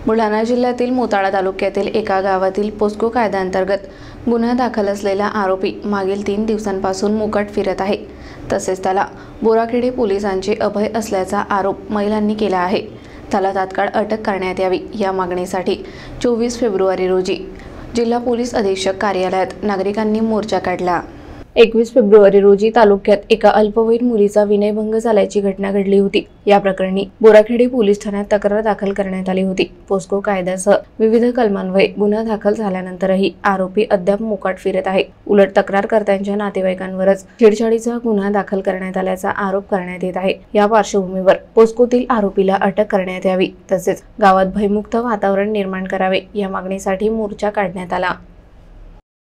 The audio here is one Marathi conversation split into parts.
बुलढाणा जिल्ह्यातील मोताळा तालुक्यातील एका गावातील पोस्को कायद्याअंतर्गत गुन्हा दाखल असलेला आरोपी मागील 3 दिवसांपासून मुकाट फिरत आहे। तसेच त्याला बोराखेडे पोलिसांचे अभय असल्याचा आरोप महिलांनी केला आहे। त्याला तात्काळ अटक करण्यात यावी या मागणीसाठी 24 फेब्रुवारी रोजी जिल्हा पोलीस अधीक्षक कार्यालयात नागरिकांनी मोर्चा काढला। 21 फेब्रुवारी रोजी तालुक्यात एका अल्पवयीन मुलीचा विनयभंग झाल्याची घटना घडली होती। या प्रकरणी बोराखेडे पोलीस ठाण्यात तक्रार दाखल करण्यात आली होती। पोस्को कायद्यासह विविध कलमान्वये गुन्हा दाखल झाल्यानंतरही आरोपी अद्याप मुकाट फिरत आहे। उलट तक्रारकर्त्यांच्या नातेवाईकांवरच छेडछाडीचा गुन्हा दाखल करण्यात आल्याचा आरोप करण्यात येत आहे। या पार्श्वभूमीवर पोस्कोतील आरोपीला अटक करण्यात यावी तसेच गावात भयमुक्त वातावरण निर्माण करावे या मागणीसाठी मोर्चा काढण्यात आला।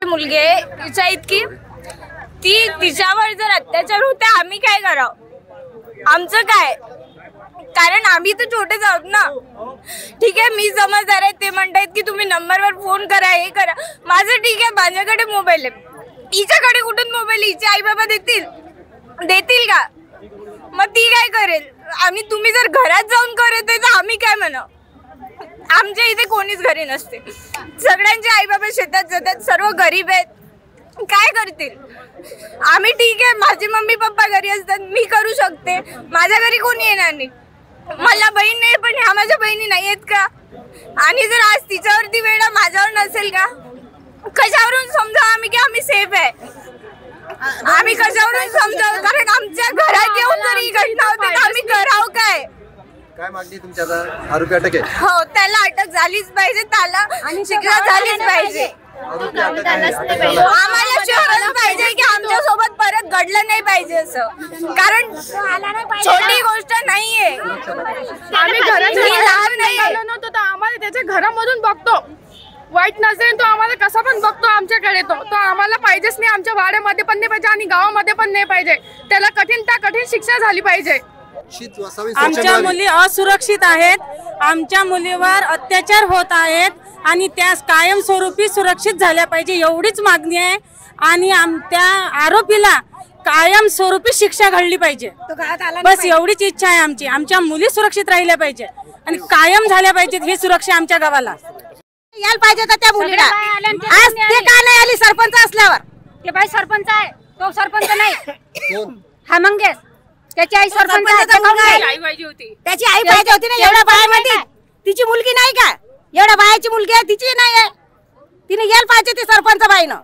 मुलगी तिच्या इतकी तिच्यावर जर अत्याचार होते आम्ही काय करावं? आमचं काय? कारण आम्ही तर छोटेच आहोत ना। ठीक आहे, मी समजदार आहे, ते म्हणतात की तुम्ही नंबरवर फोन करा, हे करा। माझं ठीक आहे, माझ्याकडे मोबाईल आहे, हिच्याकडे कुठून मोबाईल? हिचे आई बाबा देतील का? मग ती काय करेल? तुम्ही जर घरात जाऊन करत आहे तर आम्ही काय म्हणावं? आमच्या इथे कोणीच घरी नसते, सगळ्यांचे आई बाबा शेतात जातात, सर्व गरीब आहेत, काय करतील? आम्ही ठीक आहे, माझे मम्मी पप्पा घरी असतात, मी करू शकते, माझ्या घरी कोणी येणार नाही। मला बहीण नाही, पण ह्या माझ्या बहिणी नाही आहेत का? आणि जर आज तिच्यावरती वेळा माझ्यावर नसेल का? कशावरून समजावं आम्ही की आम्ही सेफ आहे? आम्ही कशावरून समजावं? कारण आमच्या घरात येऊन जर ही घटना होते तर आम्ही करावं काय? काय मागणी तुमच्या? आता आरोपी अटक आहे? हो, त्याला अटक झालीच पाहिजे, त्याला शिक्षा झालीच पाहिजे। आम्हाला शोधलं पाहिजे की आमच्या सोबत परत घडलं नाही पाहिजे असं, कारण छोटी गोष्ट नाहीये। आम्ही लहान नाही नव्हतो तर आम्हाला त्याच्या घरामधून बघतो, वाईट नसेल तो आम्हाला कसा पण बघतो आमच्याकडे, तो आम्हाला पाहिजेच नाही, आमच्या वाड्यामध्ये पण नाही पाहिजे आणि गावामध्ये पण नाही पाहिजे। त्याला कठीण शिक्षा झाली पाहिजे। आमच्या मुली असुरक्षित आहेत, आमच्या मुलीवर अत्याचार होत आहेत आणि त्या कायमस्वरूपी सुरक्षित झाल्या पाहिजे एवढीच मागणी आहे। आणि त्या आरोपीला कायमस्वरूपी शिक्षा घडली पाहिजे, बस एवढीच इच्छा आहे आमची। आमच्या मुली सुरक्षित राहिल्या पाहिजे आणि कायम झाल्या पाहिजेत ही सुरक्षा आमच्या गावाला यायला पाहिजे। तर त्या मुलीला आज ते का नाही आली सरपंच असल्यावर? ते बाई सरपंच आहे, तो सरपंच नाही, हा मंगेश त्याची आई सरपंच आहे, आई पाहिजे होती, त्याची आई पाहिजे होती ना। एवढ्या बायामध्ये तिची मुलगी नाही का? एवढ्या बायाची मुलगी आहे, तिची नाही आहे, तिने यायला पाहिजे ती सरपंच बाईनं।